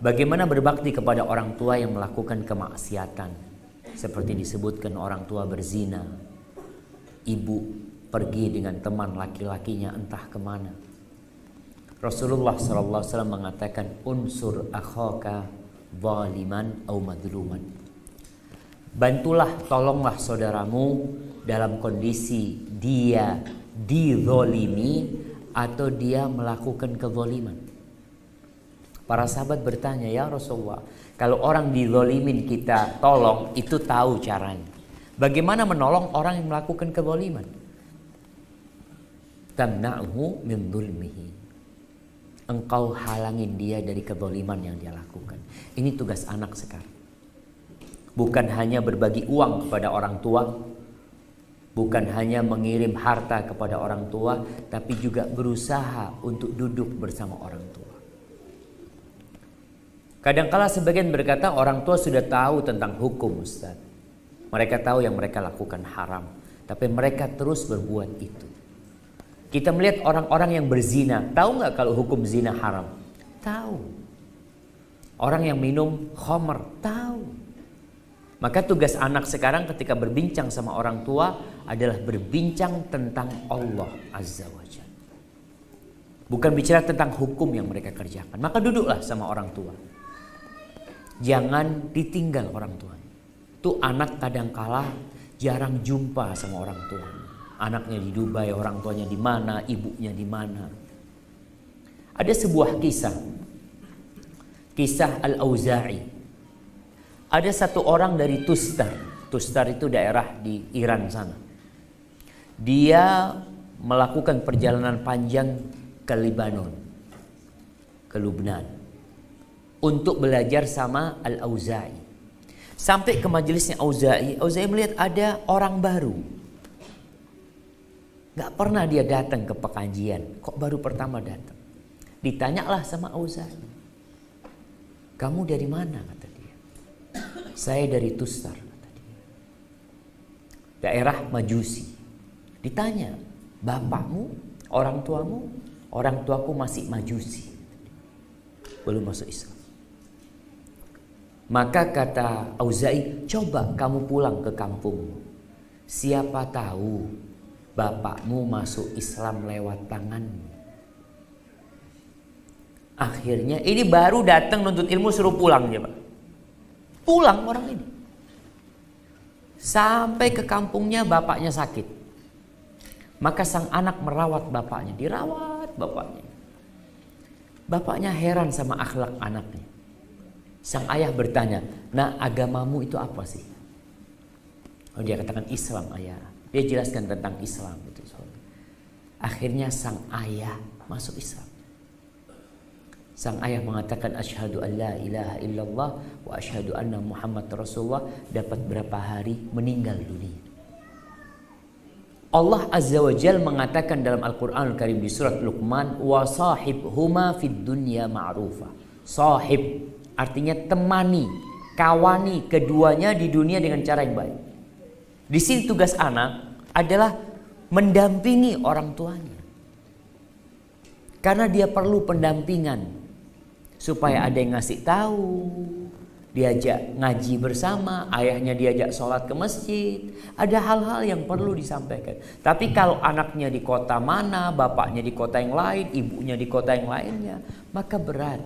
Bagaimana berbakti kepada orang tua yang melakukan kemaksiatan, seperti disebutkan orang tua berzina, ibu pergi dengan teman laki-lakinya entah kemana. Rasulullah SAW mengatakan, unsur akhaka zaliman au madluman. Bantulah, tolonglah saudaramu dalam kondisi dia dizolimi atau dia melakukan kezaliman. Para sahabat bertanya, ya Rasulullah, kalau orang dizolimin kita tolong, itu tahu caranya. Bagaimana menolong orang yang melakukan kezaliman? Tamna'hu min dzulmihi. Engkau halangin dia dari kezaliman yang dia lakukan. Ini tugas anak sekarang. Bukan hanya berbagi uang kepada orang tua, bukan hanya mengirim harta kepada orang tua, tapi juga berusaha untuk duduk bersama orang tua. Kadangkala sebagian berkata orang tua sudah tahu tentang hukum, Ustaz. Mereka tahu yang mereka lakukan haram, tapi mereka terus berbuat itu. Kita melihat orang-orang yang berzina, tahu nggak kalau hukum zina haram? Tahu. Orang yang minum khamr, tahu. Maka tugas anak sekarang ketika berbincang sama orang tua adalah berbincang tentang Allah Azza wa Jalla. Bukan bicara tentang hukum yang mereka kerjakan. Maka duduklah sama orang tua. Jangan ditinggal orang tuanya. Tuh anak kadangkala jarang jumpa sama orang tua. Anaknya di Dubai, orang tuanya di mana, ibunya di mana. Ada sebuah kisah. Kisah Al-Auza'i. Ada satu orang dari Tustar. Tustar itu daerah di Iran sana. Dia melakukan perjalanan panjang ke Lebanon, ke Lubnan, untuk belajar sama Al-Auza'i. Sampai ke majelisnya Auza'i, Auza'i melihat ada orang baru. Gak pernah dia datang ke pengajian, kok baru pertama datang. Ditanyalah sama Auza'i, kamu dari mana? Kata dia. Saya dari Tustar, kata dia. Daerah Majusi. Ditanya, bapakmu, orang tuamu? Orang tuaku masih Majusi, belum masuk Islam. Maka kata Auza'i, coba kamu pulang ke kampungmu. Siapa tahu bapakmu masuk Islam lewat tanganmu. Akhirnya ini baru datang nuntut ilmu, suruh pulang dia, Pak. Pulang orang ini. Sampai ke kampungnya bapaknya sakit. Maka sang anak merawat bapaknya, dirawat bapaknya. Bapaknya heran sama akhlak anaknya. Sang ayah bertanya, nah agamamu itu apa sih? Oh, dia katakan Islam, ayah. Dia jelaskan tentang Islam itu. Akhirnya sang ayah masuk Islam. Sang ayah mengatakan asyhadu an la ilaha illallah wa asyhadu anna Muhammad Rasulullah. Dapat berapa hari meninggal dunia. Allah Azza wa Jalla mengatakan dalam Al-Quran Al-Karim di surat Luqman, wa sahibhuma fid dunya ma'rufa. Sahib artinya temani, kawani keduanya di dunia dengan cara yang baik. Di sini tugas anak adalah mendampingi orang tuanya. Karena dia perlu pendampingan supaya ada yang ngasih tahu, diajak ngaji bersama, ayahnya diajak sholat ke masjid. Ada hal-hal yang perlu disampaikan. Tapi kalau anaknya di kota mana, bapaknya di kota yang lain, ibunya di kota yang lainnya, maka berat.